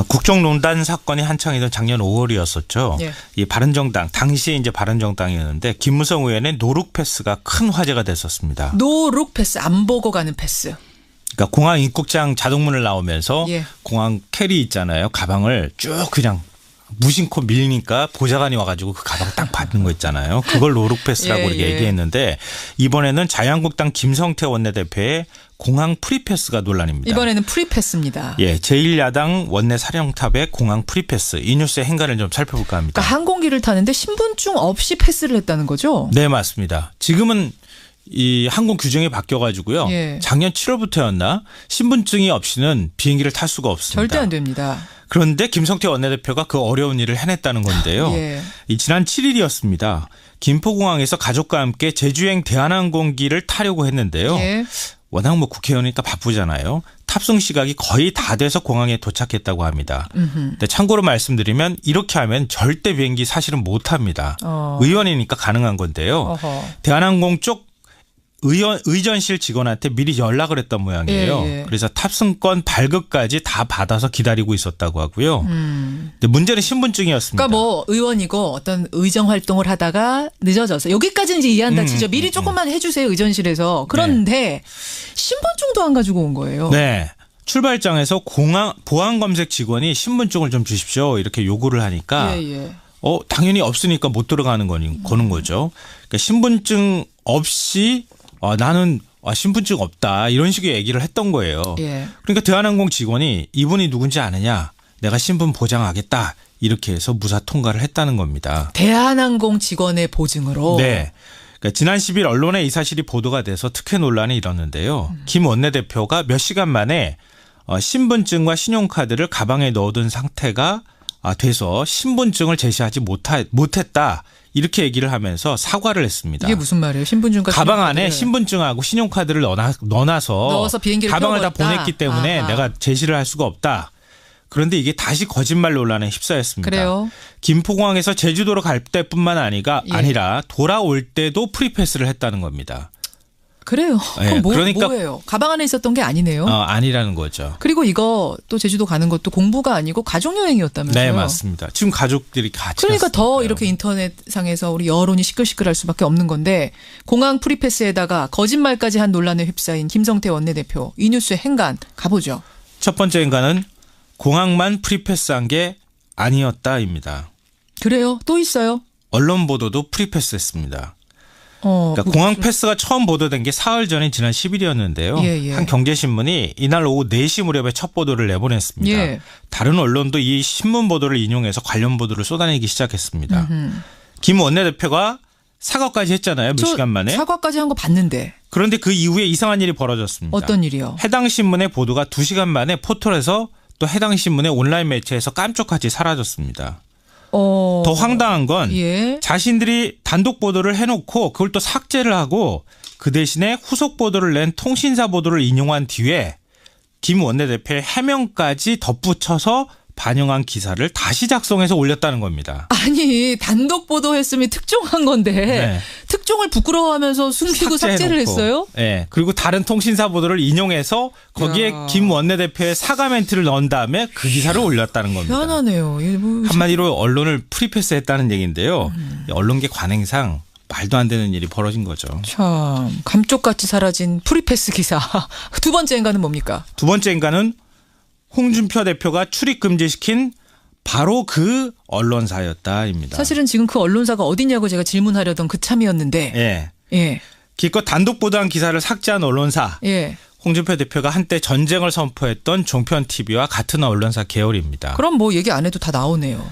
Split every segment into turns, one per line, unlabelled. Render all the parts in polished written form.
국정농단 사건이 한창이던 작년 5월이었었죠.
예.
이 바른정당 당시에 이제 바른정당이었는데 김무성 의원의 노룩 패스가 큰 화제가 됐었습니다.
노룩 패스, 안 보고 가는 패스.
그러니까 공항 입국장 자동문을 나오면서
예.
공항 캐리 있잖아요. 가방을 쭉 그냥 무심코 밀리니까 보좌관이 와가지고 그 가방을 딱 받는 거 있잖아요. 그걸 노룩 패스라고 이렇게 얘기했는데 이번에는 자유한국당 김성태 원내대표의 공항 프리패스가 논란입니다.
이번에는 프리패스입니다.
예, 제1야당 원내 사령탑의 공항 프리패스. 이 뉴스의 행간을 좀 살펴볼까 합니다.
그러니까 항공기를 타는데 신분증 없이 패스를 했다는 거죠?
네, 맞습니다. 지금은 이 항공 규정이 바뀌어가지고요.
예.
작년 7월부터였나 신분증이 없이는 비행기를 탈 수가 없습니다.
절대 안 됩니다.
그런데 김성태 원내대표가 그 어려운 일을 해냈다는 건데요.
예.
이 지난 7일이었습니다. 김포공항에서 가족과 함께 제주행 대한항공기를 타려고 했는데요.
예.
워낙 뭐 국회의원이니까 바쁘잖아요. 탑승 시각이 거의 다 돼서 공항에 도착했다고 합니다. 근데 참고로 말씀드리면 이렇게 하면 절대 비행기 사실은 못 합니다. 의원이니까 가능한 건데요.
어허.
대한항공 쪽 의전실 직원한테 미리 연락을 했던 모양이에요.
예, 예.
그래서 탑승권 발급까지 다 받아서 기다리고 있었다고 하고요. 근데 문제는 신분증이었습니다.
그러니까 뭐 의원이고 어떤 의정 활동을 하다가 늦어져서 여기까지는 이제 이해한다 치죠. 미리 조금만 해주세요 의전실에서. 그런데 신분증도 안 가지고 온 거예요.
네. 출발장에서 공항 보안 검색 직원이 신분증을 좀 주십시오 이렇게 요구를 하니까
예.
당연히 없으니까 못 들어가는 거는 거죠. 그러니까 신분증 없이 나는 신분증 없다 이런 식의 얘기를 했던 거예요.
예.
그러니까 대한항공 직원이 이분이 누군지 아느냐 내가 신분 보장하겠다 이렇게 해서 무사 통과를 했다는 겁니다.
대한항공 직원의 보증으로.
네. 그러니까 지난 10일 언론에 이 사실이 보도가 돼서 특혜 논란이 일었는데요. 김 원내대표가 몇 시간 만에 신분증과 신용카드를 가방에 넣어둔 상태가 돼서 신분증을 제시하지 못했다. 이렇게 얘기를 하면서 사과를 했습니다.
이게 무슨 말이에요? 신분증과
가방
신용카드를.
안에 신분증하고 신용카드를 넣어서
비행기를
가방을 다
태워버렸다?
보냈기 때문에
아하.
내가 제시를 할 수가 없다. 그런데 이게 다시 거짓말 논란에 휩싸였습니다.
그래요?
김포공항에서 제주도로 갈 때뿐만
예.
아니라 돌아올 때도 프리패스를 했다는 겁니다.
그래요.
네,
그럼
그러니까
뭐예요? 가방 안에 있었던 게 아니네요.
아니라는 거죠.
그리고 이거 또 제주도 가는 것도 공부가 아니고 가족여행이었다면서요.
네, 맞습니다. 지금 가족들이 같이
그러니까 더
갔으니까요.
이렇게 인터넷상에서 우리 여론이 시끌시끌할 수밖에 없는 건데 공항 프리패스에다가 거짓말까지 한 논란에 휩싸인 김성태 원내대표. 이 뉴스의 행간 가보죠.
첫 번째 인간은 공항만 프리패스한 게 아니었다입니다.
그래요? 또 있어요?
언론 보도도 프리패스했습니다. 그러니까 공항 패스가 처음 보도된 게 사흘 전인 지난 10일이었는데요.
예.
한 경제신문이 이날 오후 4시 무렵에 첫 보도를 내보냈습니다.
예.
다른 언론도 이 신문 보도를 인용해서 관련 보도를 쏟아내기 시작했습니다. 김 원내대표가 사과까지 했잖아요. 몇 시간 만에.
사과까지 한 거 봤는데.
그런데 그 이후에 이상한 일이 벌어졌습니다.
어떤 일이요?
해당 신문의 보도가 2시간 만에 포털에서 또 해당 신문의 온라인 매체에서 깜짝같이 사라졌습니다. 더 황당한 건
예.
자신들이 단독 보도를 해놓고 그걸 또 삭제를 하고 그 대신에 후속 보도를 낸 통신사 보도를 인용한 뒤에 김 원내대표의 해명까지 덧붙여서 반영한 기사를 다시 작성해서 올렸다는 겁니다.
아니 단독 보도했으면 특종한 건데
네.
특종을 부끄러워하면서 숨기고 삭제를 했어요?
네. 그리고 다른 통신사 보도를 인용해서 거기에 김 원내대표의 사과 멘트를 넣은 다음에 그 기사를 올렸다는 겁니다.
희한하네요.
한마디로 언론을 프리패스했다는 얘기인데요. 언론계 관행상 말도 안 되는 일이 벌어진 거죠.
참 감쪽같이 사라진 프리패스 기사. 두 번째 인간은 뭡니까?
두 번째 인간은 홍준표 대표가 출입 금지시킨 바로 그 언론사였다입니다.
사실은 지금 그 언론사가 어디냐고 제가 질문하려던 그 참이었는데.
예. 기껏 단독 보도한 기사를 삭제한 언론사.
예.
홍준표 대표가 한때 전쟁을 선포했던 종편 TV와 같은 언론사 계열입니다.
그럼 뭐 얘기 안 해도 다 나오네요.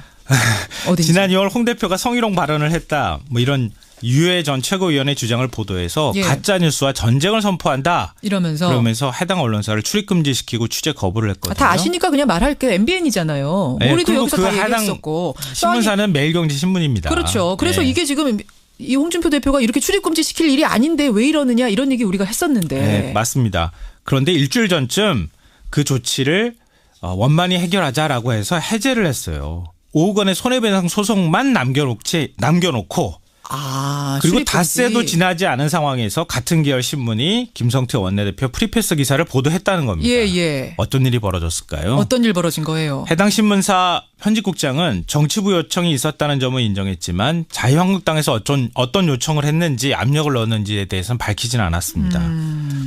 어딘지.
지난 2월 홍 대표가 성희롱 발언을 했다. 뭐 이런 유해 전 최고위원의 주장을 보도해서
예.
가짜뉴스와 전쟁을 선포한다.
그러면서
해당 언론사를 출입 금지시키고 취재 거부를 했거든요.
다 아시니까 그냥 말할게요. MBN이잖아요.
네,
우리도
그리고
여기서
그
다
해당
얘기했었고.
신문사는 매일경제신문입니다.
그렇죠. 그래서
네.
이게 지금 이 홍준표 대표가 이렇게 출입 금지 시킬 일이 아닌데 왜 이러느냐 이런 얘기 우리가 했었는데.
네, 맞습니다. 그런데 일주일 전쯤 그 조치를 원만히 해결하자라고 해서 해제를 했어요. 5억 원의 손해배상 소송만 남겨놓고 그리고
출입금지.
닷새도 지나지 않은 상황에서 같은 계열 신문이 김성태 원내대표 프리패스 기사를 보도했다는 겁니다.
예.
어떤 일이 벌어졌을까요?
어떤 일 벌어진 거예요?
해당 신문사 편집국장은 정치부 요청이 있었다는 점을 인정했지만 자유한국당에서 어떤 요청을 했는지 압력을 넣었는지에 대해서는 밝히지는 않았습니다.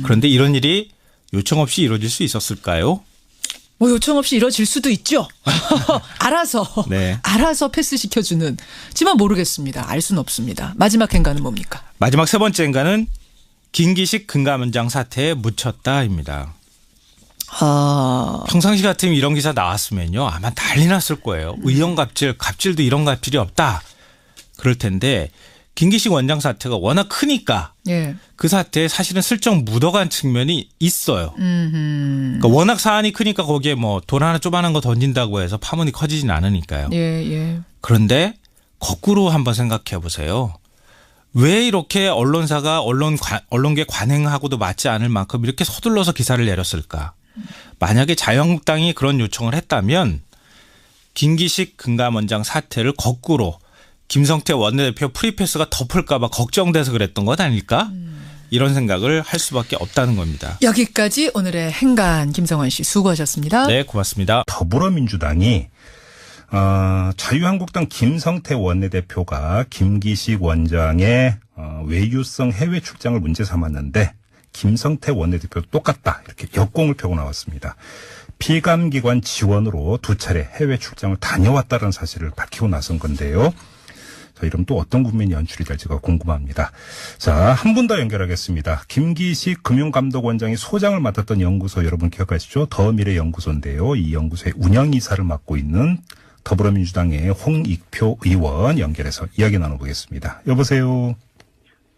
그런데 이런 일이 요청 없이 이루어질 수 있었을까요?
뭐 요청 없이 이뤄질 수도 있죠. 알아서
네.
알아서 패스시켜주는. 지만 모르겠습니다. 알 수는 없습니다. 마지막 행간은 뭡니까?
마지막 세 번째 행간은 김기식 금감원장 사태에 묻혔다입니다. 평상시 같으면 이런 기사 나왔으면요 아마 난리 났을 거예요. 의원 갑질도 이런 갑질이 없다. 그럴 텐데 김기식 원장 사태가 워낙 크니까
예.
그 사태에 사실은 슬쩍 묻어간 측면이 있어요. 그러니까 워낙 사안이 크니까 거기에 뭐 돈 하나 쪼만한 거 던진다고 해서 파문이 커지진 않으니까요.
예.
그런데 거꾸로 한번 생각해 보세요. 왜 이렇게 언론사가 언론계 관행하고도 맞지 않을 만큼 이렇게 서둘러서 기사를 내렸을까? 만약에 자유한국당이 그런 요청을 했다면 김기식 금감원장 사태를 거꾸로 김성태 원내대표 프리패스가 덮을까 봐 걱정돼서 그랬던 것 아닐까? 이런 생각을 할 수밖에 없다는 겁니다.
여기까지 오늘의 행간 김성환 씨 수고하셨습니다.
네, 고맙습니다.
더불어민주당이 자유한국당 김성태 원내대표가 김기식 원장의 외유성 해외 출장을 문제 삼았는데 김성태 원내대표도 똑같다 이렇게 역공을 펴고 나왔습니다. 피감기관 지원으로 2차례 해외 출장을 다녀왔다는 사실을 밝히고 나선 건데요. 자, 이러면 또 어떤 국면이 연출이 될지가 궁금합니다. 자, 한 분 더 연결하겠습니다. 김기식 금융감독원장이 소장을 맡았던 연구소 여러분 기억하시죠? 더미래연구소인데요. 이 연구소의 운영이사를 맡고 있는 더불어민주당의 홍익표 의원 연결해서 이야기 나눠보겠습니다. 여보세요.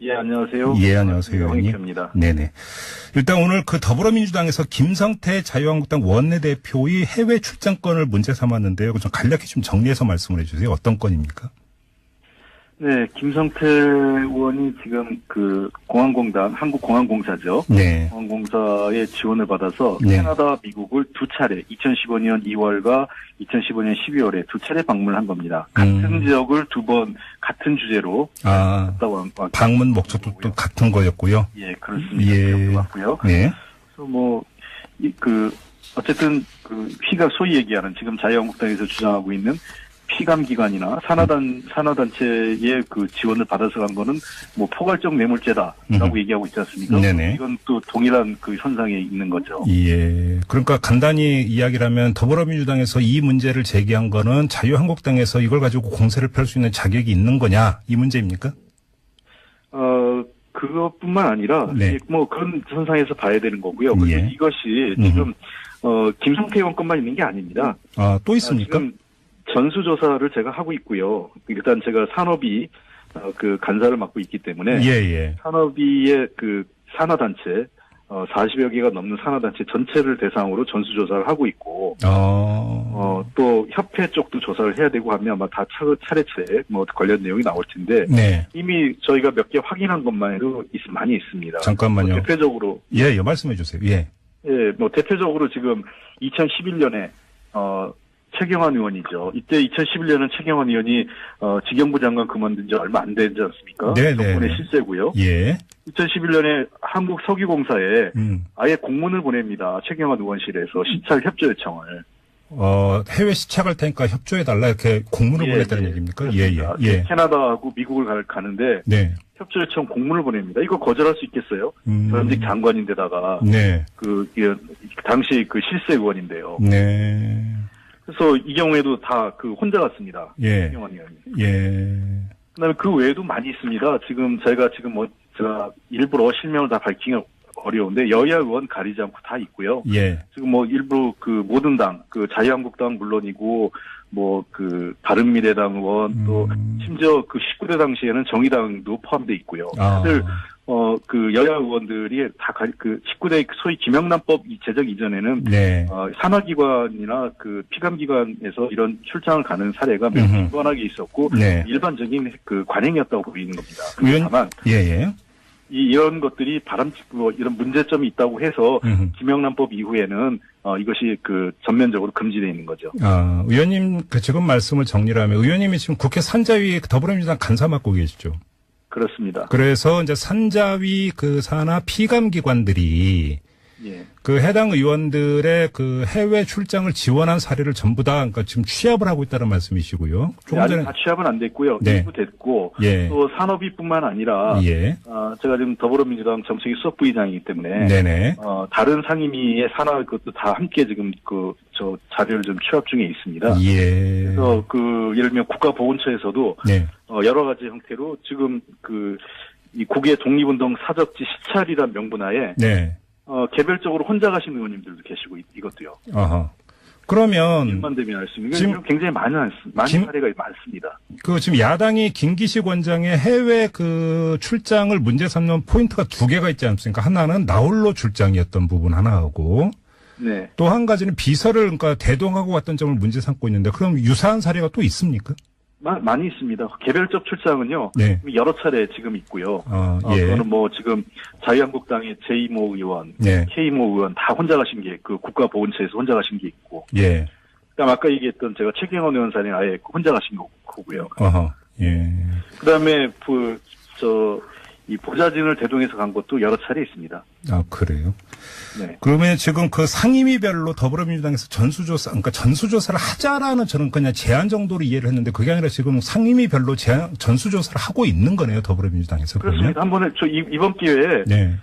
예, 안녕하세요.
예, 안녕하세요. 의원님.
홍익표입니다.
네네. 일단 오늘 그 더불어민주당에서 김성태 자유한국당 원내대표의 해외 출장권을 문제 삼았는데요. 좀 간략히 좀 정리해서 말씀을 해주세요. 어떤 건입니까?
네, 김성태 의원이 지금 그 공항공단, 한국공항공사죠.
네.
공항공사의 지원을 받아서
네.
캐나다, 미국을 2차례, 2015년 2월과 2015년 12월에 2차례 방문을 한 겁니다. 같은 지역을 2번 같은 주제로 갔다
방문 목적도 또 같은 거였고요.
예, 그렇습니다.
예.
맞고요.
네.
그래서 어쨌든 피가 소위 얘기하는 지금 자유한국당에서 주장하고 있는 피감기관이나 산하단체의 그 지원을 받아서 간 거는 뭐 포괄적 뇌물죄다라고 얘기하고 있지 않습니까?
네네.
이건 또 동일한 그 현상에 있는 거죠.
예. 그러니까 간단히 이야기를 하면 더불어민주당에서 이 문제를 제기한 거는 자유한국당에서 이걸 가지고 공세를 펼 수 있는 자격이 있는 거냐 이 문제입니까?
그것뿐만 아니라
네.
뭐 그런 현상에서 봐야 되는 거고요. 그리고
예.
이것이 지금 김성태 의원뿐만 있는 게 아닙니다.
또 있습니까?
지금 전수조사를 제가 하고 있고요. 일단 제가 산업이 그 간사를 맡고 있기 때문에
예.
산업위의 그 산하단체 40여 개가 넘는 산하단체 전체를 대상으로 전수조사를 하고 있고 또 협회 쪽도 조사를 해야 되고 하면 아마 다 차례차례 뭐 관련 내용이 나올 텐데
네.
이미 저희가 몇 개 확인한 것만 해도 많이 있습니다.
잠깐만요.
대표적으로
예, 말씀해 주세요. 예.
예, 뭐 대표적으로 지금 2011년에 최경환 의원이죠. 이때 2011년은 최경환 의원이 지경부 장관 그만둔 지 얼마 안 되지 않습니까? 정권의 실세고요.
예.
2011년에 한국석유공사에 아예 공문을 보냅니다. 최경환 의원실에서 시찰 협조 요청을.
해외 시착할 테니까 협조해달라 이렇게 공문을 보냈다는 얘기입니까? 예.
캐나다하고 미국을 가는데
네. 협조
요청 공문을 보냅니다. 이거 거절할 수 있겠어요? 전직 장관인데다가
네.
당시 그 실세 의원인데요.
네.
그래서 이 경우에도 다 혼자 갔습니다.
예.
최경환 의원이.
예.
그다음에 그 외에도 많이 있습니다. 제가 일부러 실명을 다 밝히기 어려운데 여야 의원 가리지 않고 다 있고요.
예.
지금 일부 모든 당, 자유한국당 물론이고 바른미래당 의원 또 심지어 19대 당시에는 정의당도 포함돼 있고요. 다들 여야 의원들이 다 19대 소위 김영란법 제정 이전에는
네.
산하기관이나 피감기관에서 이런 출장을 가는 사례가 매우 빈번하게 있었고
네.
일반적인 관행이었다고 보이는 겁니다. 다만 이런 것들이 바람직고 이런 문제점이 있다고 해서 김영란법 이후에는 이것이 전면적으로 금지되어 있는 거죠.
의원님 지금 말씀을 정리를 하면 의원님이 지금 국회 산자위 더불어민주당 간사 맡고 계시죠?
그렇습니다.
그래서 이제 산자위 그 산하 피감기관들이
예.
그 해당 의원들의 그 해외 출장을 지원한 사례를 전부 다 그러니까 지금 취합을 하고 있다는 말씀이시고요. 조금
아직
전에
다 취합은 안 됐고요.
네.
일부 됐고
예.
또 산업위뿐만 아니라
예.
제가 지금 더불어민주당 정책위 수석부의장이기 때문에
네네.
다른 상임위의 산하 그것도 다 함께 지금 저 자료를 좀 취합 중에 있습니다.
예.
그래서 예를 들면 국가보훈처에서도
네.
여러 가지 형태로 지금 이 국외 독립운동 사적지 시찰이란 명분하에
네.
개별적으로 혼자 가신 의원님들도 계시고 이것도요.
어허. 그러면
일만 되면 알 수 있는
지금
굉장히 많은 사례가 많습니다.
그 지금 야당이 김기식 원장의 해외 그 출장을 문제 삼는 포인트가 두 개가 있지 않습니까? 하나는 나홀로 출장이었던 부분 하나하고
네.
또 한 가지는 비서를 그러니까 대동하고 왔던 점을 문제 삼고 있는데 그럼 유사한 사례가 또 있습니까?
많이 있습니다. 개별적 출장은요.
네.
여러 차례 지금 있고요.
예.
그거는 뭐 지금 자유한국당의 제2모 의원,
네.
K모 의원 다 혼자 가신 게 국가보훈처에서 혼자 가신 게 있고.
예.
그다음 아까 얘기했던 제가 최경원 의원 사례는 아예 혼자 가신 거고요.
어허. 예.
그다음에 이 보좌진을 대동해서 간 것도 여러 차례 있습니다.
아, 그래요?
네.
그러면 지금 그 상임위별로 더불어민주당에서 그러니까 전수조사를 하자라는 저는 그냥 제안 정도로 이해를 했는데 그게 아니라 지금 상임위별로 전수조사를 하고 있는 거네요, 더불어민주당에서.
그렇습니다. 한번에 이번 기회에
네.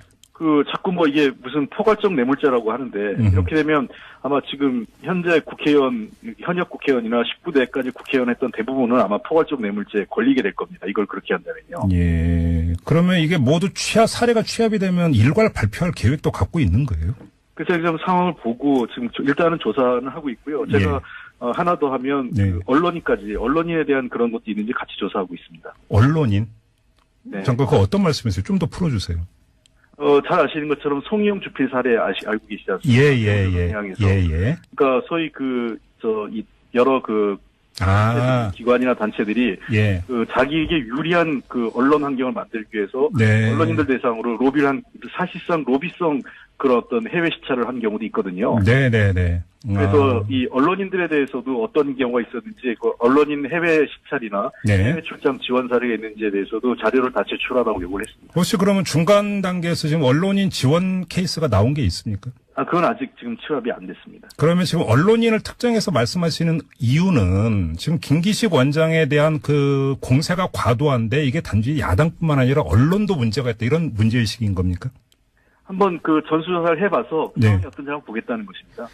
자꾸 이게 무슨 포괄적 뇌물죄라고 하는데 이렇게 되면 아마 지금 현재 현역 국회의원이나 19대까지 국회의원 했던 대부분은 아마 포괄적 뇌물죄에 걸리게 될 겁니다. 이걸 그렇게 한다면요.
예. 그러면 이게 모두 사례가 취합이 되면 일괄 발표할 계획도 갖고 있는 거예요?
그래서 지금 상황을 보고 지금 일단은 조사는 하고 있고요. 제가 하나 더 하면
네.
언론인에 대한 그런 것도 있는지 같이 조사하고 있습니다.
언론인?
네.
잠깐 그 어떤 말씀이세요? 좀 더 풀어주세요.
잘 아시는 것처럼 송이용 주필 사례 알고 계시지 않습니까?
예.
그러니까 소위 여러 기관이나 단체들이
예.
자기에게 유리한 언론 환경을 만들기 위해서
네.
언론인들 대상으로 사실상 로비성 그런 어떤 해외 시찰을 한 경우도 있거든요.
네네네.
그래서 이 언론인들에 대해서도 어떤 경우가 있었는지 언론인 해외 시찰이나
네.
해외 출장 지원 사례가 있는지에 대해서도 자료를 다 제출하라고 요구를 했습니다.
혹시 그러면 중간 단계에서 지금 언론인 지원 케이스가 나온 게 있습니까?
그건 아직 지금 취합이 안 됐습니다.
그러면 지금 언론인을 특정해서 말씀하시는 이유는 지금 김기식 원장에 대한 그 공세가 과도한데 이게 단지 야당뿐만 아니라 언론도 문제가 있다 이런 문제의식인 겁니까? 한번
전수조사를 해봐서
네.
상황이 어떤지 한번 보겠다는 것입니다.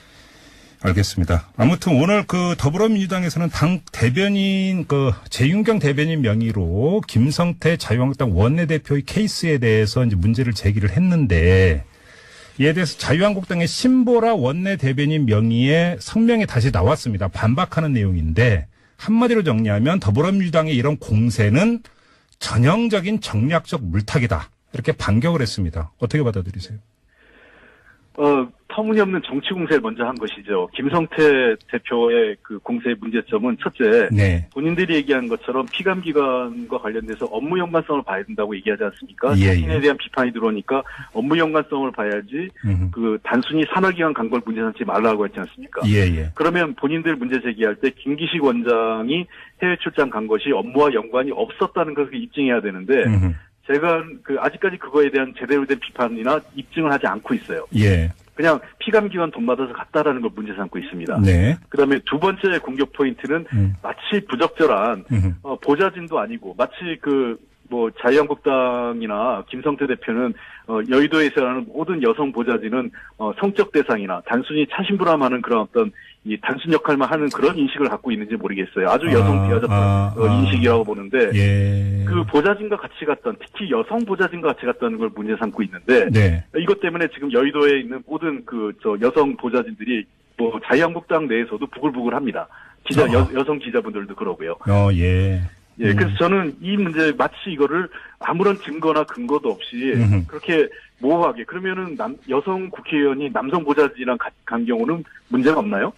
알겠습니다. 아무튼 오늘 더불어민주당에서는 당 대변인 재윤경 대변인 명의로 김성태 자유한국당 원내대표의 케이스에 대해서 이제 문제를 제기를 했는데 이에 대해서 자유한국당의 신보라 원내대변인 명의의 성명이 다시 나왔습니다. 반박하는 내용인데 한마디로 정리하면 더불어민주당의 이런 공세는 전형적인 정략적 물타기다. 이렇게 반격을 했습니다. 어떻게 받아들이세요?
터무니없는 정치 공세를 먼저 한 것이죠. 김성태 대표의 공세의 문제점은 첫째,
네.
본인들이 얘기한 것처럼 피감기관과 관련돼서 업무 연관성을 봐야 된다고 얘기하지 않습니까?
예,
자신에 대한 비판이 들어오니까 업무 연관성을 봐야지 단순히 산하기관 간 걸 문제 삼지 말라고 했지 않습니까?
예.
그러면 본인들 문제 제기할 때 김기식 원장이 해외 출장 간 것이 업무와 연관이 없었다는 것을 입증해야 되는데 제가 아직까지 그거에 대한 제대로 된 비판이나 입증을 하지 않고 있어요.
예.
그냥 피감기관 돈 받아서 갔다라는 걸 문제 삼고 있습니다.
네.
그다음에 두 번째 공격 포인트는 마치 부적절한 보좌진도 아니고 마치 자유한국당이나 김성태 대표는 여의도에서 하는 모든 여성 보좌진은 성적 대상이나 단순히 차심부람하는 그런 어떤 이 단순 역할만 하는 그런 인식을 갖고 있는지 모르겠어요. 아주 여성 비하적한 인식이라고 보는데
예.
그 보좌진과 같이 갔던 특히 여성 보좌진과 같이 갔다는 걸 문제 삼고 있는데
네.
이것 때문에 지금 여의도에 있는 모든 여성 보좌진들이 자유한국당 내에서도 부글부글합니다. 여성 기자분들도 그러고요.
예.
예, 그래서 저는 이 문제 마치 이거를 아무런 증거나 근거도 없이 그렇게 모호하게 그러면은 여성 국회의원이 남성 보좌진이랑 간 경우는 문제가 없나요?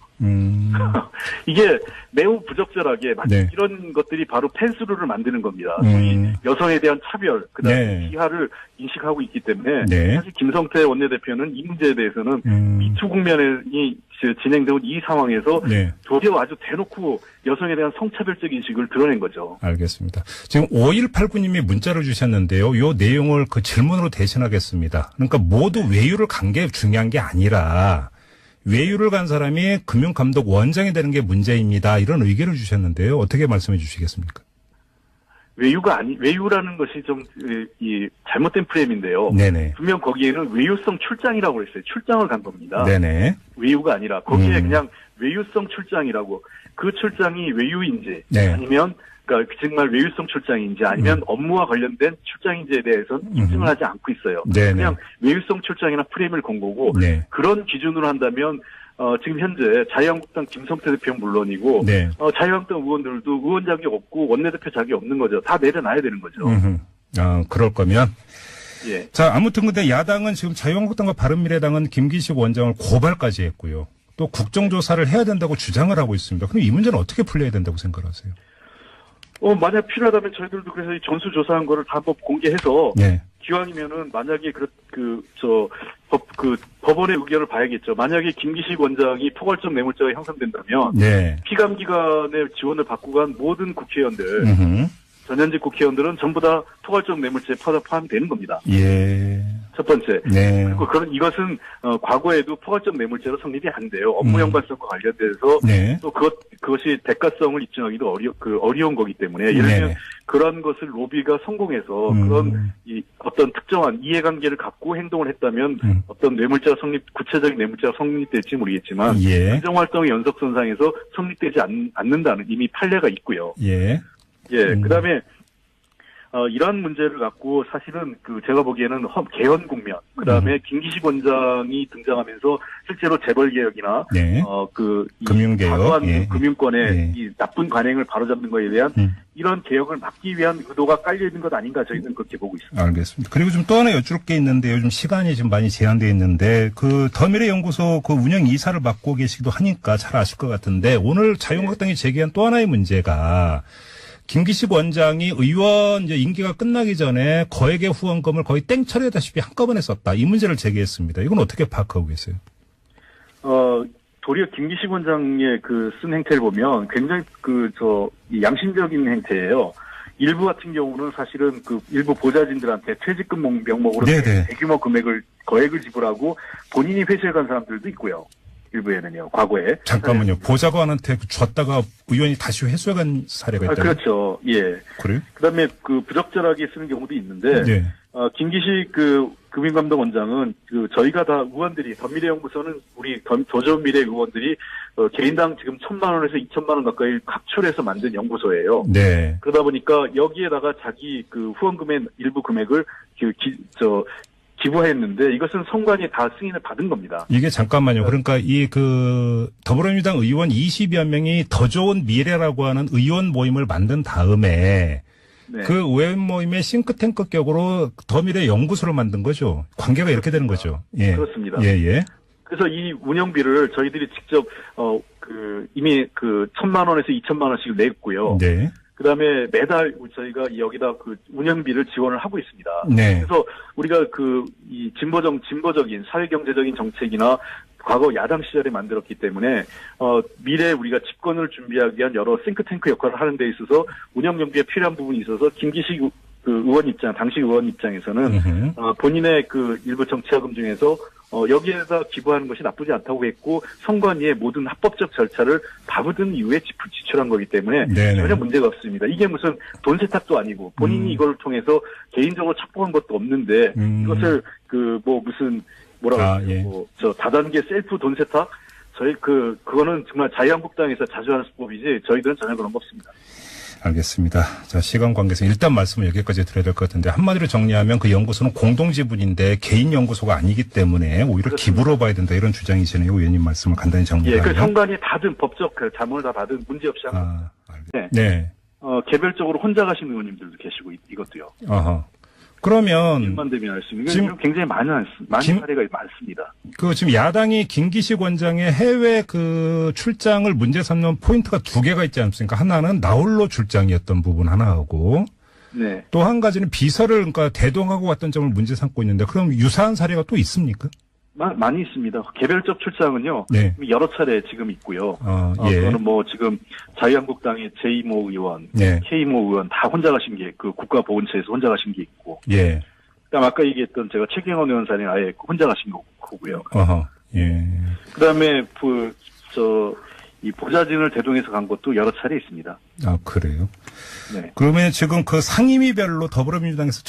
이게 매우 부적절하게 마치 이런 것들이 바로 펜스룰을 만드는 겁니다. 소위 여성에 대한 차별, 그다음에 비하를 인식하고 있기 때문에 사실 김성태 원내대표는 이 문제에 대해서는 미투 국면이 진행되고 이 상황에서
네.
도리어 아주 대놓고 여성에 대한 성차별적 인식을 드러낸 거죠.
알겠습니다. 지금 5189님이 문자를 주셨는데요. 요 내용을 그 질문으로 대신하겠습니다. 그러니까 모두 외유를 간 게 중요한 게 아니라 외유를 간 사람이 금융감독 원장이 되는 게 문제입니다. 이런 의견을 주셨는데요. 어떻게 말씀해 주시겠습니까?
외유라는 것이 좀, 잘못된 프레임인데요.
네네.
분명 거기에는 외유성 출장이라고 그랬어요. 출장을 간 겁니다.
네네.
외유가 아니라, 거기에 그냥 외유성 출장이라고, 그 출장이 외유인지,
네.
아니면, 그러니까 정말 외유성 출장인지, 아니면 업무와 관련된 출장인지에 대해서는 입증을 하지 않고 있어요.
네네.
그냥 외유성 출장이나 프레임을 건 거고,
네.
그런 기준으로 한다면, 지금 현재 자유한국당 김성태 대표는 물론이고,
네.
자유한국당 의원들도 의원 자격이 없고 원내대표 자격이 없는 거죠. 다 내려놔야 되는 거죠.
그럴 거면.
예.
자, 아무튼 근데 야당은 지금 자유한국당과 바른미래당은 김기식 원장을 고발까지 했고요. 또 국정조사를 해야 된다고 주장을 하고 있습니다. 그럼 이 문제는 어떻게 풀려야 된다고 생각하세요?
만약 필요하다면 저희들도 그래서 이 전수조사한 거를 다 한번 공개해서,
네.
기왕이면은 만약에 법원의 의견을 봐야겠죠. 만약에 김기식 원장이 포괄적 뇌물죄가 형성된다면,
네.
피감기관의 지원을 받고 간 모든 국회의원들, 전현직 국회의원들은 전부 다 포괄적 뇌물죄에 포함되는 겁니다.
예.
첫 번째.
네.
그리고 이것은 과거에도 포괄적 뇌물죄로 성립이 안 돼요. 업무 연관성과 관련돼서
네.
또 그것이 대가성을 입증하기도 어려운 거기 때문에 예를 들면
네.
그런 것을 로비가 성공해서 그런 어떤 특정한 이해관계를 갖고 행동을 했다면 어떤 뇌물죄가 구체적인 뇌물죄가 성립될지 모르겠지만
예.
행정활동의 연속선상에서 성립되지 않는다는 이미 판례가 있고요.
예.
예, 그다음에 이러한 문제를 갖고 사실은 제가 보기에는 개헌 국면, 그다음에 김기식 원장이 등장하면서 실제로 재벌 개혁이나
네. 금융개혁, 예.
금융권의
예.
이 나쁜 관행을 바로잡는 것에 대한 이런 개혁을 막기 위한 의도가 깔려 있는 것 아닌가 저희는 그렇게 보고 있습니다.
알겠습니다. 그리고 좀 또 하나 여쭐 게 있는데 요즘 시간이 좀 많이 제한되어 있는데 더미래연구소 운영 이사를 맡고 계시기도 하니까 잘 아실 것 같은데 오늘 자유한국당이 제기한 또 하나의 문제가 김기식 원장이 의원 임기가 끝나기 전에 거액의 후원금을 거의 땡처리하다시피 한꺼번에 썼다. 이 문제를 제기했습니다. 이건 어떻게 파악하고 계세요?
도리어 김기식 원장의 쓴 행태를 보면 굉장히 양심적인 행태예요. 일부 같은 경우는 사실은 일부 보좌진들한테 퇴직금 명목으로 대규모 거액을 지불하고 본인이 회수해 간 사람들도 있고요. 일부에는요, 과거에.
잠깐만요. 보좌관한테 줬다가 의원이 다시 회수해간 사례가 있다고요?
그렇죠. 예.
그래요?
그 다음에 부적절하게 쓰는 경우도 있는데,
네.
김기식 금융감독원장은 저희가 다 의원들이, 더미래연구소는 우리 도저미래 의원들이 개인당 지금 1,000만 원에서 2,000만 원 가까이 각출해서 만든 연구소예요.
네.
그러다 보니까 여기에다가 자기 후원금의 일부 금액을 기부했는데 이것은 선관위 다 승인을 받은 겁니다.
이게 잠깐만요. 그러니까 더불어민주당 의원 20여 명이 더 좋은 미래라고 하는 의원 모임을 만든 다음에
네.
그 의원 모임의 싱크탱크 격으로 더미래 연구소를 만든 거죠. 관계가 이렇게 되는 거죠. 예.
그렇습니다.
예.
그래서 이 운영비를 저희들이 직접 이미 1,000만 원에서 2,000만 원씩 냈고요.
네.
그다음에 매달 저희가 여기다 운영비를 지원을 하고 있습니다.
네.
그래서 우리가 이 진보적인 사회경제적인 정책이나 과거 야당 시절에 만들었기 때문에 미래에 우리가 집권을 준비하기 위한 여러 싱크탱크 역할을 하는 데 있어서 운영 경비에 필요한 부분이 있어서 김기식 당시 의원 입장에서는 본인의 일부 정치자금 중에서 여기에다 기부하는 것이 나쁘지 않다고 했고 선관위의 모든 합법적 절차를 밟은 이후에 지출한 거기 때문에
네네.
전혀 문제가 없습니다. 이게 무슨 돈 세탁도 아니고 본인이 이걸 통해서 개인적으로 착복한 것도 없는데 이것을 다단계 셀프 돈 세탁 그거는 정말 자유한국당에서 자주 하는 수법이지 저희들은 전혀 그런 거 없습니다.
알겠습니다. 자, 시간 관계에서 일단 말씀을 여기까지 드려야 될 것 같은데 한마디로 정리하면 그 연구소는 공동지분인데 개인 연구소가 아니기 때문에 오히려 그렇습니다. 기부로 봐야 된다 이런 주장이시네요. 의원님 말씀을 간단히 정리하면.
예, 선관위 받은 법적 자문을 다 받은 문제없이 한 겁니다. 네. 개별적으로 혼자 가신 의원님들도 계시고 이것도요.
아하. 그러면
일만 되면 할 수 있는 지금 굉장히 많은 사례가 많습니다.
지금 야당이 김기식 원장의 해외 출장을 문제 삼는 포인트가 두 개가 있지 않습니까? 하나는 나홀로 출장이었던 부분 하나하고
네.
또 한 가지는 비서를 대동하고 왔던 점을 문제 삼고 있는데 그럼 유사한 사례가 또 있습니까?
많이 있습니다. 개별적 출장은요.
네.
여러 차례 지금 있고요.
예.
그거는 뭐 지금 자유한국당의 제2모 의원,
네.
K모 의원 다 혼자 가신 게 그 국가보훈처에서 혼자 가신 게 있고.
예.
그다음 아까 얘기했던 제가 최경원 의원사는 아예 혼자 가신 거고요.
어허. 예.
그다음에 이 보좌진을 대동해서 간 것도 여러 차례 있습니다.
아, 그래요?
네.
그러면 지금 그 상임위별로 더불어민주당에서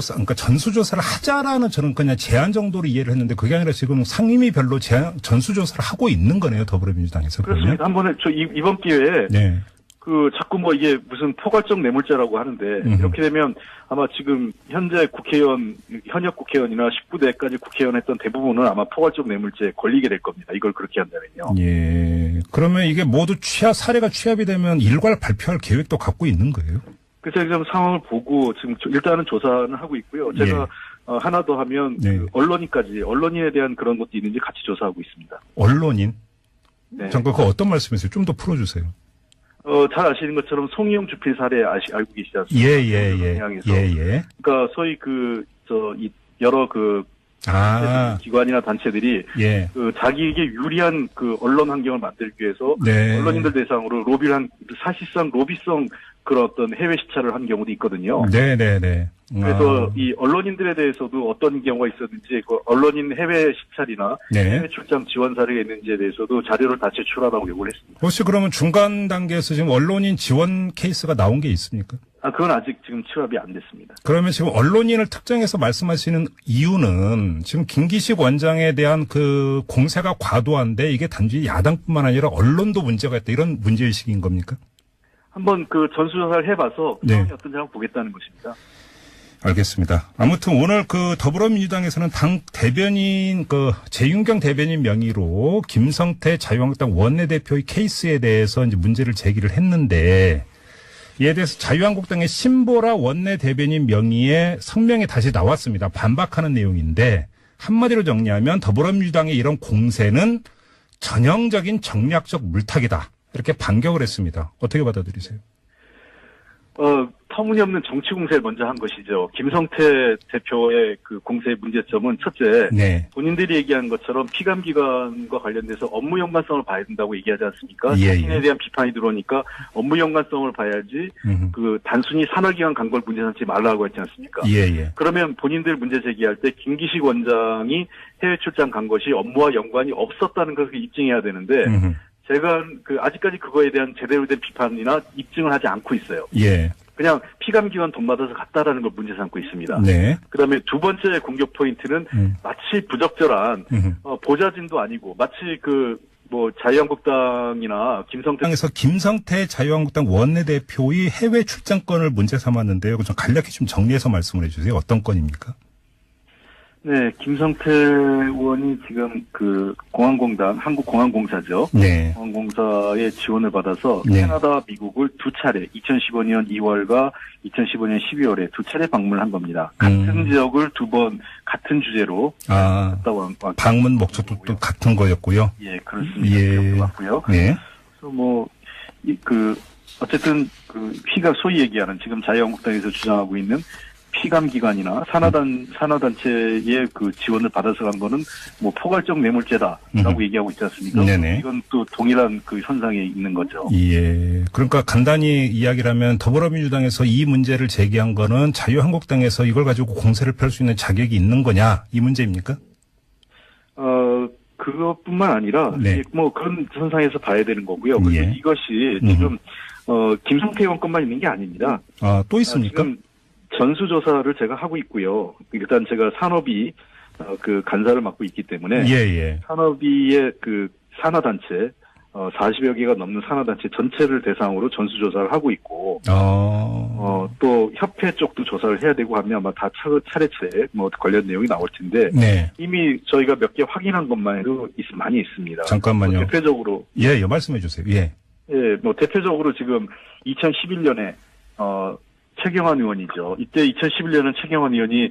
그러니까 전수조사를 하자라는 저는 그냥 제안 정도로 이해를 했는데 그게 아니라 지금 상임위별로 전수조사를 하고 있는 거네요, 더불어민주당에서.
그렇습니다. 한 번에 이번 기회에
네.
자꾸 뭐 이게 무슨 포괄적 뇌물죄라고 하는데 이렇게 되면 아마 지금 현재 현역 국회의원이나 19대까지 국회의원 했던 대부분은 아마 포괄적 뇌물죄에 걸리게 될 겁니다. 이걸 그렇게 한다면요.
예. 그러면 이게 모두 사례가 취합이 되면 일괄 발표할 계획도 갖고 있는 거예요?
그래서 지금 상황을 보고 지금 일단은 조사는 하고 있고요. 제가 하나 더 하면
네.
언론인에 대한 그런 것도 있는지 같이 조사하고 있습니다.
언론인?
네.
잠깐 그 어떤 말씀이세요? 좀 더 풀어주세요.
잘 아시는 것처럼 송이용 주필 사례 알고 계시지 않습니까?
예.
그러니까 소위 여러 기관이나 단체들이 자기에게 유리한 언론 환경을 만들기 위해서
네.
언론인들 대상으로 사실상 로비성 그런 어떤 해외 시찰을 한 경우도 있거든요.
네네네.
그래서 이 언론인들에 대해서도 어떤 경우가 있었는지 언론인 해외 시찰이나 해외 출장 지원 사례가 있는지에 대해서도 자료를 다 제출하라고 요구를 했습니다.
혹시 그러면 중간 단계에서 지금 언론인 지원 케이스가 나온 게 있습니까?
그건 아직 지금 취합이 안 됐습니다.
그러면 지금 언론인을 특정해서 말씀하시는 이유는 지금 김기식 원장에 대한 그 공세가 과도한데 이게 단지 야당뿐만 아니라 언론도 문제가 있다 이런 문제의식인 겁니까?
한번 전수조사를 해봐서 상황이 어떤지 한번 보겠다는 것입니다.
알겠습니다. 아무튼 오늘 더불어민주당에서는 당 대변인 재윤경 대변인 명의로 김성태 자유한국당 원내대표의 케이스에 대해서 이제 문제를 제기를 했는데 이에 대해서 자유한국당의 신보라 원내대변인 명의의 성명이 다시 나왔습니다. 반박하는 내용인데 한마디로 정리하면 더불어민주당의 이런 공세는 전형적인 정략적 물타기다. 이렇게 반격을 했습니다. 어떻게 받아들이세요?
터무니없는 정치 공세를 먼저 한 것이죠. 김성태 대표의 공세의 문제점은 첫째, 본인들이 얘기한 것처럼 피감기관과 관련돼서 업무 연관성을 봐야 된다고 얘기하지 않습니까? 자신에 대한 비판이 들어오니까 업무 연관성을 봐야지 단순히 산하기관 간 걸 문제 삼지 말라고 했지 않습니까? 그러면 본인들 문제 제기할 때 김기식 원장이 해외 출장 간 것이 업무와 연관이 없었다는 것을 입증해야 되는데 제가 아직까지 그거에 대한 제대로 된 비판이나 입증을 하지 않고 있어요. 그냥 피감기관 돈 받아서 갔다라는 걸 문제 삼고 있습니다. 그다음에 두 번째 공격 포인트는 마치 부적절한 보좌진도 아니고 마치 자유한국당이나
김성태 자유한국당 원내대표의 해외 출장권을 문제 삼았는데요. 좀 간략히 좀 정리해서 말씀을 해주세요. 어떤 건입니까?
네, 김성태 의원이 지금 공항공단, 한국공항공사죠. 공항공사의 지원을 받아서 캐나다, 미국을 두 차례, 2015년 2월과 2015년 12월에 두 차례 방문을 한 겁니다. 같은 지역을 두 번, 같은 주제로.
방문 목적도 또 같은 거였고요.
예, 그렇습니다. 맞고요. 그래서 어쨌든 소위 얘기하는 지금 자유한국당에서 주장하고 있는 피감기관이나 산하단체의 지원을 받아서 간 거는 포괄적 뇌물죄다라고 얘기하고 있지 않습니까? 이건 또 동일한 현상에 있는 거죠.
그러니까 간단히 이야기를 하면 더불어민주당에서 이 문제를 제기한 거는 자유한국당에서 이걸 가지고 공세를 펼 수 있는 자격이 있는 거냐 이 문제입니까?
그것뿐만 아니라 그런 선상에서 봐야 되는 거고요. 그래서 이것이 지금 김성태 의원 것만 있는 게 아닙니다.
또 있습니까?
지금 전수조사를 제가 하고 있고요. 일단 제가 산업이 간사를 맡고 있기 때문에 산업위의 산하단체 40여 개가 넘는 산하단체 전체를 대상으로 전수조사를 하고 있고 또 협회 쪽도 조사를 해야 되고 하면 아마 다 차례차례 관련 내용이 나올 텐데 이미 저희가 몇 개 확인한 것만 해도 많이 있습니다.
잠깐만요.
대표적으로
말씀해 주세요.
대표적으로 지금 2011년에 최경환 의원이죠. 이때 2011년은 최경환 의원이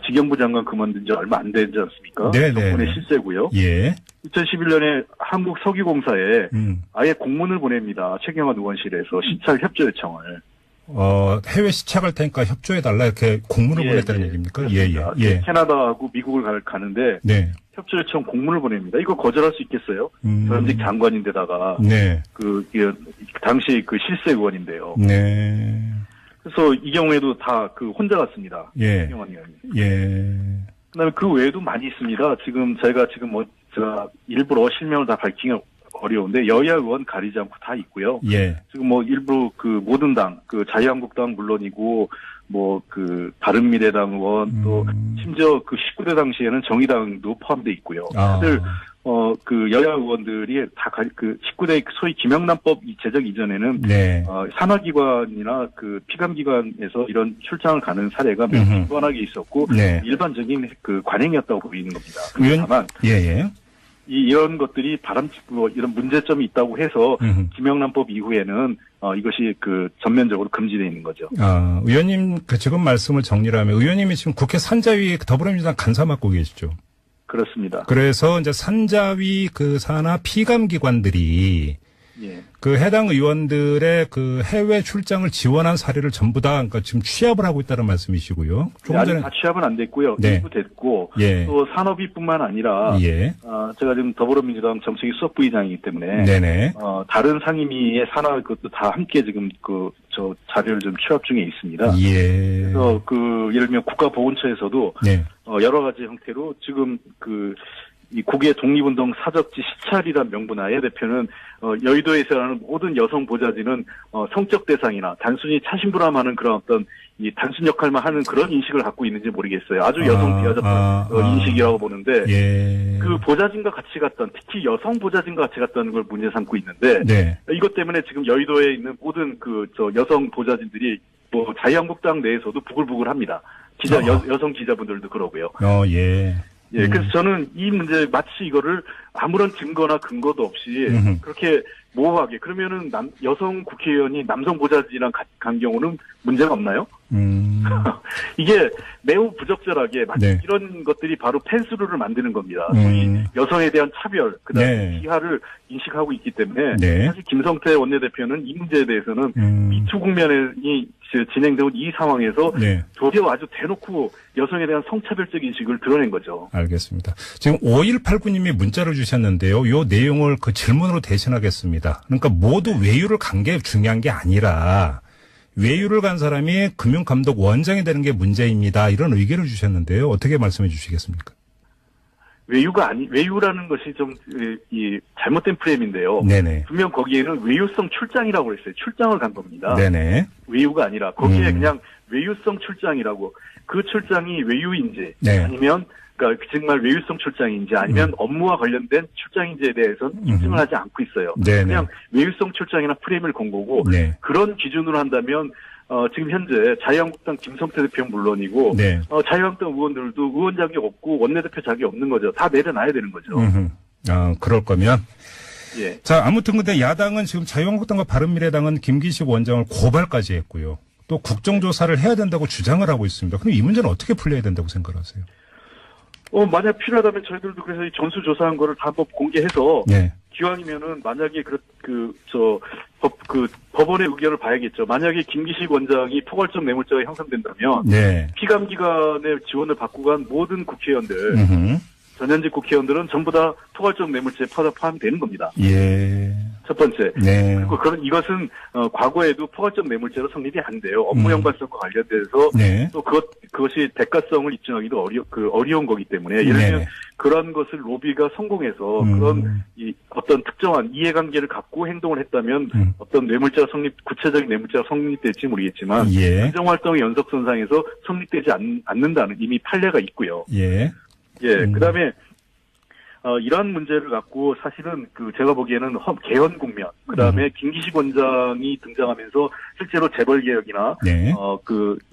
지경부 장관 그만둔 지 얼마 안 되지 않습니까? 정권의 실세고요. 2011년에 한국석유공사에 아예 공문을 보냅니다. 최경환 의원실에서 시찰 협조 요청을.
해외 시착할 테니까 협조해달라 이렇게 공문을 보냈다는 얘기입니까? 예.
캐나다하고 미국을 가는데
네.
협조 요청 공문을 보냅니다. 이거 거절할 수 있겠어요? 전직 장관인데다가
네.
당시 그 실세 의원인데요.
네.
그래서 이 경우에도 다 혼자 갔습니다.
예.
김영환 의원이.
예.
그다음에 그 외에도 많이 있습니다. 제가 일부러 실명을 다 밝히기 어려운데 여야 의원 가리지 않고 다 있고요.
예.
지금 일부 모든 당, 자유한국당 물론이고 바른미래당 의원 또 심지어 19대 당시에는 정의당도 포함돼 있고요. 다들 여야 의원들이 다 19대 소위 김영란법 제정 이전에는
네.
산하기관이나 피감기관에서 이런 출장을 가는 사례가 매우 빈번하게 있었고
네.
일반적인 관행이었다고 보이는 겁니다. 다만 이런 것들이 바람직고 이런 문제점이 있다고 해서 김영란법 이후에는 이것이 전면적으로 금지되어 있는 거죠.
의원님 지금 말씀을 정리를 하면 의원님이 지금 국회 산자위 더불어민주당 간사 맡고 계시죠?
그렇습니다.
그래서 이제 산자위 산하 피감기관들이 해당 의원들의 해외 출장을 지원한 사례를 전부 다 그러니까 지금 취합을 하고 있다는 말씀이시고요.
조금 전에 다 취합은 안 됐고요. 일부 됐고 또 산업위뿐만 아니라 제가 지금 더불어민주당 정책위 수석부의장이기 때문에 다른 상임위의 산하 그것도 다 함께 지금 자료를 좀 취합 중에 있습니다. 그래서 예를 들면 국가보훈처에서도 여러 가지 형태로 지금 이 국외 독립운동 사적지 시찰이란 명분하에 대표는 여의도에서 하는 모든 여성 보좌진은 성적 대상이나 단순히 차심부람하는 그런 어떤 이 단순 역할만 하는 그런 인식을 갖고 있는지 모르겠어요. 아주 여성 비하적한 인식이라고 보는데 그 보좌진과 같이 갔던 특히 여성 보좌진과 같이 갔다는 걸 문제 삼고 있는데 이것 때문에 지금 여의도에 있는 모든 여성 보좌진들이 자유한국당 내에서도 부글부글합니다. 여성 기자분들도 그러고요. 그래서 저는 이 문제 마치 이거를 아무런 증거나 근거도 없이 그렇게 모호하게 그러면은 여성 국회의원이 남성 보좌진이랑 간 경우는 문제가 없나요? 이게 매우 부적절하게 마치 이런 것들이 바로 펜스룰을 만드는 겁니다. 소위 여성에 대한 차별, 그다음에 비하를 인식하고 있기 때문에 사실 김성태 원내대표는 이 문제에 대해서는 미투 국면이 진행되고 이 상황에서 도리어 아주 대놓고 여성에 대한 성차별적 인식을 드러낸 거죠.
알겠습니다. 지금 5189님이 문자를 주셨는데요. 이 내용을 질문으로 대신하겠습니다. 그러니까 모두 외유를 간 게 중요한 게 아니라 외유를 간 사람이 금융감독 원장이 되는 게 문제입니다. 이런 의견을 주셨는데요. 어떻게 말씀해 주시겠습니까?
외유라는 것이 좀, 잘못된 프레임인데요. 분명 거기에는 외유성 출장이라고 그랬어요. 출장을 간 겁니다. 외유가 아니라, 거기에 그냥 외유성 출장이라고, 그 출장이 외유인지, 아니면, 그러니까 정말 외유성 출장인지, 아니면 업무와 관련된 출장인지에 대해서는 입증을 하지 않고 있어요. 그냥 외유성 출장이나 프레임을 건 거고, 그런 기준으로 한다면, 지금 현재 자유한국당 김성태 대표 물론이고 자유한국당 의원들도 의원 자격이 없고 원내대표 자격이 없는 거죠. 다 내려놔야 되는 거죠.
그럴 거면 자 아무튼 근데 야당은 지금 자유한국당과 바른미래당은 김기식 원장을 고발까지 했고요. 또 국정조사를 해야 된다고 주장을 하고 있습니다. 그럼 이 문제는 어떻게 풀려야 된다고 생각하세요?
만약 필요하다면 저희들도 그래서 이 전수조사한 거를 다 한번 공개해서 기왕이면은 만약에 법원의 의견을 봐야겠죠. 만약에 김기식 원장이 포괄적 뇌물죄가 형성된다면 피감기관의 지원을 받고 간 모든 국회의원들 전현직 국회의원들은 전부 다 포괄적 뇌물죄에 포함되는 겁니다. 첫 번째. 그리고 이것은 과거에도 포괄적 뇌물죄로 성립이 안 돼요. 업무 연관성과 관련돼서 또 그것이 대가성을 입증하기도 어려운 거기 때문에 예를 들면 그런 것을 로비가 성공해서 그런 어떤 특정한 이해관계를 갖고 행동을 했다면 어떤 뇌물죄가 구체적인 뇌물죄가 성립될지 모르겠지만 행정활동의 연속선상에서 성립되지 않는다는 이미 판례가 있고요. 그다음에 이러한 문제를 갖고 사실은 제가 보기에는 개헌 국면, 그다음에 김기식 원장이 등장하면서 실제로 재벌 개혁이나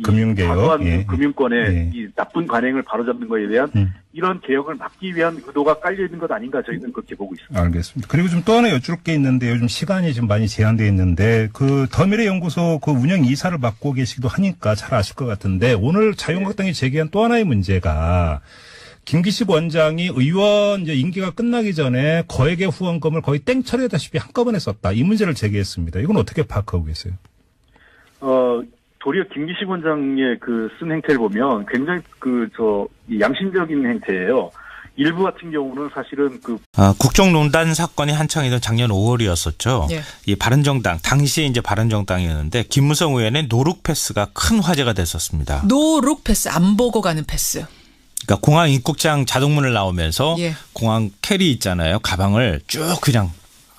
금융개혁,
금융권의 이 나쁜 관행을 바로잡는 것에 대한 이런 개혁을 막기 위한 의도가 깔려 있는 것 아닌가 저희는 그렇게 보고 있습니다.
알겠습니다. 그리고 좀 또 하나 여쭐 게 있는데 요즘 시간이 좀 많이 제한되어 있는데 더미래연구소 운영 이사를 맡고 계시기도 하니까 잘 아실 것 같은데 오늘 자유한국당이 제기한 또 하나의 문제가 김기식 원장이 의원 임기가 끝나기 전에 거액의 후원금을 거의 땡처리하다시피 한꺼번에 썼다. 이 문제를 제기했습니다. 이건 어떻게 파악하고 계세요?
도리어 김기식 원장의 쓴 행태를 보면 굉장히 양심적인 행태예요. 일부 같은 경우는 사실은
국정농단 사건이 한창이던 작년 5월이었었죠.
예.
이 바른정당 당시에 이제 바른정당이었는데 김무성 의원의 노룩 패스가 큰 화제가 됐었습니다.
노룩 패스, 안 보고 가는 패스.
그러니까 공항 입국장 자동문을 나오면서
예.
공항 캐리 있잖아요. 가방을 쭉 그냥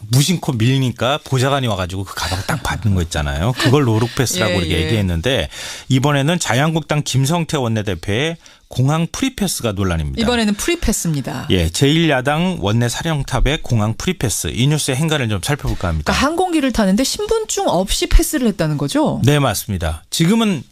무심코 밀리니까 보좌관이 와가지고 그 가방을 딱 받는 거 있잖아요. 그걸 노룩 패스라고
예,
이렇게
예.
얘기했는데 이번에는 자유한국당 김성태 원내대표의 공항 프리패스가 논란입니다.
이번에는 프리패스입니다.
예, 제1야당 원내 사령탑의 공항 프리패스. 이 뉴스의 행간을 좀 살펴볼까 합니다.
그러니까 항공기를 타는데 신분증 없이 패스를 했다는 거죠?
네, 맞습니다. 지금은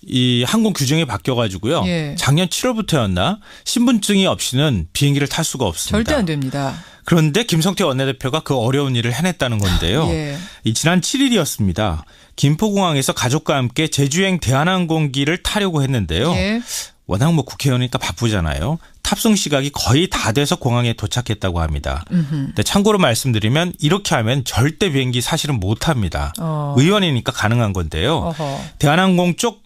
이 항공 규정이 바뀌어가지고요.
예.
작년 7월부터였나 신분증이 없이는 비행기를 탈 수가 없습니다.
절대 안 됩니다.
그런데 김성태 원내대표가 그 어려운 일을 해냈다는 건데요.
예.
이 지난 7일이었습니다. 김포공항에서 가족과 함께 제주행 대한항공기를 타려고 했는데요.
예.
워낙 국회의원이니까 바쁘잖아요. 탑승 시각이 거의 다 돼서 공항에 도착했다고 합니다. 근데 참고로 말씀드리면 이렇게 하면 절대 비행기 사실은 못 탑니다. 의원이니까 가능한 건데요.
어허.
대한항공 쪽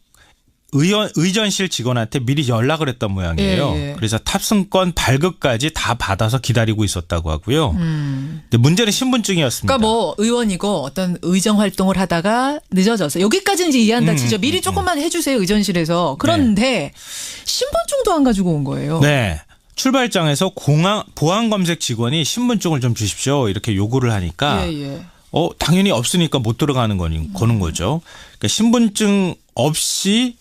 의전실 직원한테 미리 연락을 했던 모양이에요.
예, 예.
그래서 탑승권 발급까지 다 받아서 기다리고 있었다고 하고요. 근데 문제는 신분증이었습니다.
그러니까 의원이고 어떤 의정 활동을 하다가 늦어져서 여기까지는 이제 이해한다 치죠. 미리 조금만 해주세요, 의전실에서. 그런데 신분증도 안 가지고 온 거예요.
네. 출발장에서 보안 검색 직원이 신분증을 좀 주십시오 이렇게 요구를 하니까
예.
당연히 없으니까 못 들어가는 거는 거죠. 그러니까 신분증 없이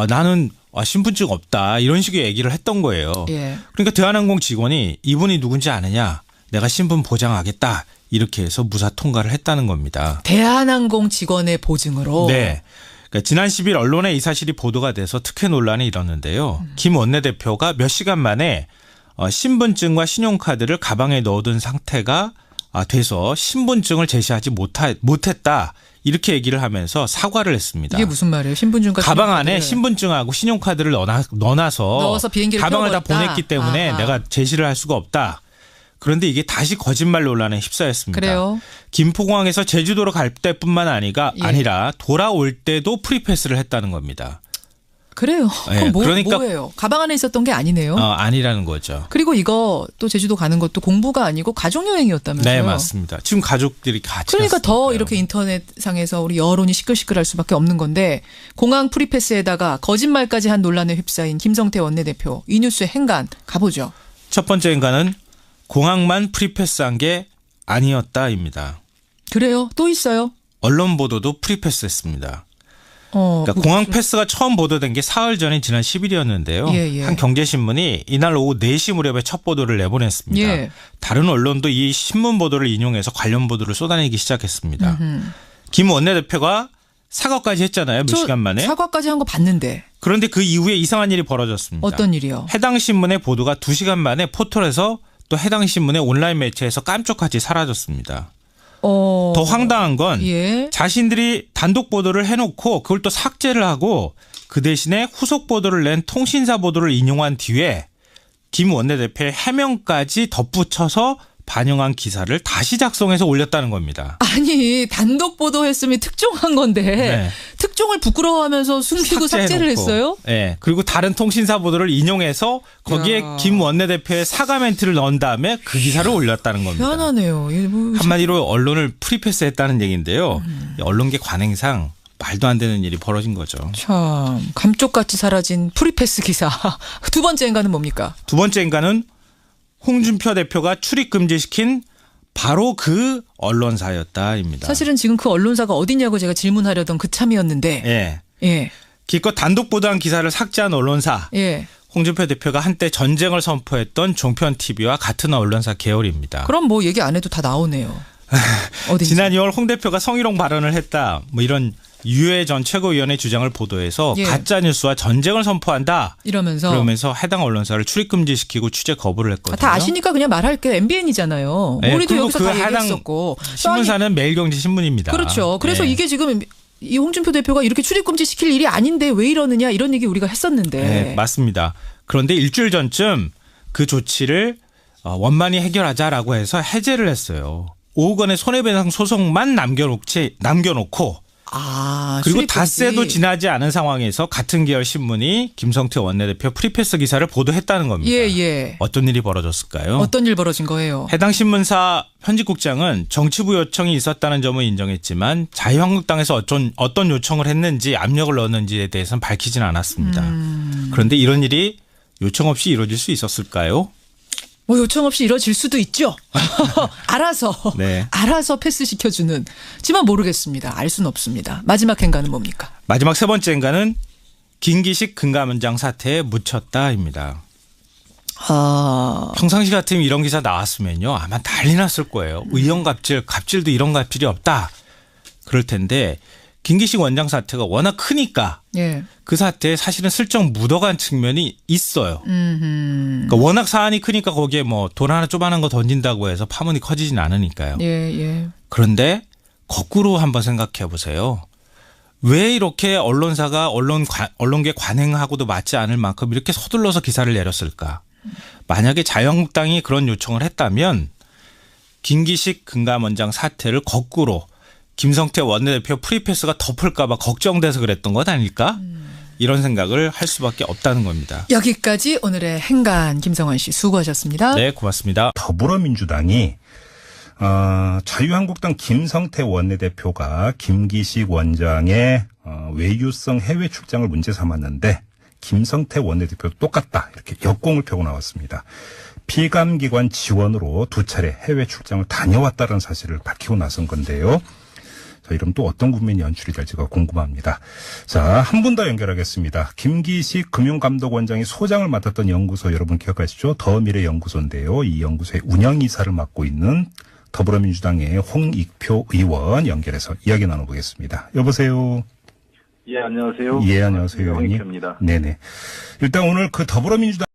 나는 신분증 없다 이런 식의 얘기를 했던 거예요.
예.
그러니까 대한항공 직원이 이분이 누군지 아느냐 내가 신분 보장하겠다 이렇게 해서 무사 통과를 했다는 겁니다.
대한항공 직원의 보증으로.
네. 그러니까 지난 10일 언론에 이 사실이 보도가 돼서 특혜 논란이 일었는데요. 김 원내대표가 몇 시간 만에 신분증과 신용카드를 가방에 넣어둔 상태가 돼서 신분증을 제시하지 못했다. 이렇게 얘기를 하면서 사과를 했습니다.
이게 무슨 말이에요? 신분증과
가방 안에 신분증하고 신용카드를 넣어서
비행기를
가방을 다
태워버렸다.
보냈기 때문에
아하.
내가 제시를 할 수가 없다. 그런데 이게 다시 거짓말 논란에 휩싸였습니다.
그래요?
김포공항에서 제주도로 갈 때뿐만
예.
아니라 돌아올 때도 프리패스를 했다는 겁니다.
그래요.
네,
그럼
그러니까
뭐예요? 가방 안에 있었던 게 아니네요.
아니라는 거죠.
그리고 이거 또 제주도 가는 것도 공부가 아니고 가족여행이었다면서요.
네, 맞습니다. 지금 가족들이 같이
그러니까 더
갔으니까요.
이렇게 인터넷상에서 우리 여론이 시끌시끌할 수밖에 없는 건데 공항 프리패스에다가 거짓말까지 한 논란에 휩싸인 김성태 원내대표. 이 뉴스의 행간 가보죠.
첫 번째 인간은 공항만 프리패스한 게 아니었다입니다.
그래요? 또 있어요?
언론 보도도 프리패스했습니다. 그러니까 공항 패스가 처음 보도된 게 사흘 전인 지난 10일이었는데요.
예.
한 경제신문이 이날 오후 4시 무렵에 첫 보도를 내보냈습니다.
예.
다른 언론도 이 신문 보도를 인용해서 관련 보도를 쏟아내기 시작했습니다. 김 원내대표가 사과까지 했잖아요. 몇 시간 만에.
사과까지 한 거 봤는데.
그런데 그 이후에 이상한 일이 벌어졌습니다.
어떤 일이요?
해당 신문의 보도가 2시간 만에 포털에서 또 해당 신문의 온라인 매체에서 깜짝같이 사라졌습니다. 더 황당한 건
예.
자신들이 단독 보도를 해놓고 그걸 또 삭제를 하고 그 대신에 후속 보도를 낸 통신사 보도를 인용한 뒤에 김 원내대표의 해명까지 덧붙여서 반영한 기사를 다시 작성해서 올렸다는 겁니다.
아니 단독 보도했으면 특종한 건데
네.
특종을 부끄러워하면서 숨기고 삭제를
삭제해놓고.
했어요?
네. 그리고 다른 통신사 보도를 인용해서 거기에
야.
김 원내대표의 사과 멘트를 넣은 다음에 그 기사를 올렸다는 겁니다.
희한하네요. 이게 뭐
한마디로 언론을 프리패스했다는 얘기인데요. 언론계 관행상 말도 안 되는 일이 벌어진 거죠.
참 감쪽같이 사라진 프리패스 기사. 두 번째 인간은 뭡니까?
두 번째 인간은 홍준표 대표가 출입 금지시킨 바로 그 언론사였다입니다.
사실은 지금 그 언론사가 어디냐고 제가 질문하려던 그 참이었는데.
예.
예.
기껏 단독 보도한 기사를 삭제한 언론사.
예.
홍준표 대표가 한때 전쟁을 선포했던 종편 TV와 같은 언론사 계열입니다.
그럼 뭐 얘기 안 해도 다 나오네요. 어딘지.
지난 2월 홍 대표가 성희롱 발언을 했다. 뭐 이런 유해 전 최고위원의 주장을 보도해서
예.
가짜 뉴스와 전쟁을 선포한다.
이러면서
그러면서 해당 언론사를 출입 금지시키고 취재 거부를 했거든요.
다 아시니까 그냥 말할게요. MBN이잖아요.
네,
우리도
그리고
여기서
그
다
해당
얘기했었고.
신문사는 매일경제신문입니다.
그렇죠. 그래서
네.
이게 지금 이 홍준표 대표가 이렇게 출입금지 시킬 일이 아닌데 왜 이러느냐 이런 얘기 우리가 했었는데.
네, 맞습니다. 그런데 일주일 전쯤 그 조치를 원만히 해결하자라고 해서 해제를 했어요. 5억 원의 손해배상 소송만 남겨놓고 그리고
출입금지.
닷새도 지나지 않은 상황에서 같은 계열 신문이 김성태 원내대표 프리패스 기사를 보도했다는 겁니다.
예.
어떤 일이 벌어졌을까요?
어떤 일 벌어진 거예요?
해당 신문사 편집국장은 정치부 요청이 있었다는 점을 인정했지만 자유한국당에서 어떤 요청을 했는지 압력을 넣었는지에 대해서는 밝히지는 않았습니다. 그런데 이런 일이 요청 없이 이루어질 수 있었을까요?
뭐 요청 없이 이뤄질 수도 있죠. 알아서
네.
알아서 패스시켜주는. 지만 모르겠습니다. 알 수는 없습니다. 마지막 행간은 뭡니까?
마지막 세 번째 행간은 김기식 금감원장 사태에 묻혔다입니다. 평상시 같으면 이런 기사 나왔으면요 아마 난리 났을 거예요. 의원 갑질도 이런 갑질이 없다. 그럴 텐데 김기식 원장 사태가 워낙 크니까
예.
그 사태에 사실은 슬쩍 묻어간 측면이 있어요. 그러니까 워낙 사안이 크니까 거기에 뭐 돈 하나 쪼만한 거 던진다고 해서 파문이 커지진 않으니까요.
예.
그런데 거꾸로 한번 생각해 보세요. 왜 이렇게 언론사가 언론계 관행하고도 맞지 않을 만큼 이렇게 서둘러서 기사를 내렸을까? 만약에 자유한국당이 그런 요청을 했다면 김기식 금감원장 사태를 거꾸로 김성태 원내대표 프리패스가 덮을까 봐 걱정돼서 그랬던 것 아닐까? 이런 생각을 할 수밖에 없다는 겁니다.
여기까지 오늘의 행간 김성환 씨 수고하셨습니다.
네, 고맙습니다.
더불어민주당이 자유한국당 김성태 원내대표가 김기식 원장의 외유성 해외 출장을 문제 삼았는데 김성태 원내대표도 똑같다 이렇게 역공을 펴고 나왔습니다. 피감기관 지원으로 2차례 해외 출장을 다녀왔다는 사실을 밝히고 나선 건데요. 자, 이러면 또 어떤 국면이 연출이 될지가 궁금합니다. 자, 한 분 더 연결하겠습니다. 김기식 금융감독원장이 소장을 맡았던 연구소 여러분 기억하시죠? 더미래연구소인데요. 이 연구소의 운영이사를 맡고 있는 더불어민주당의 홍익표 의원 연결해서 이야기 나눠보겠습니다. 여보세요.
예, 안녕하세요.
예, 안녕하세요.
홍익표입니다.
네네. 일단 오늘 그 더불어민주당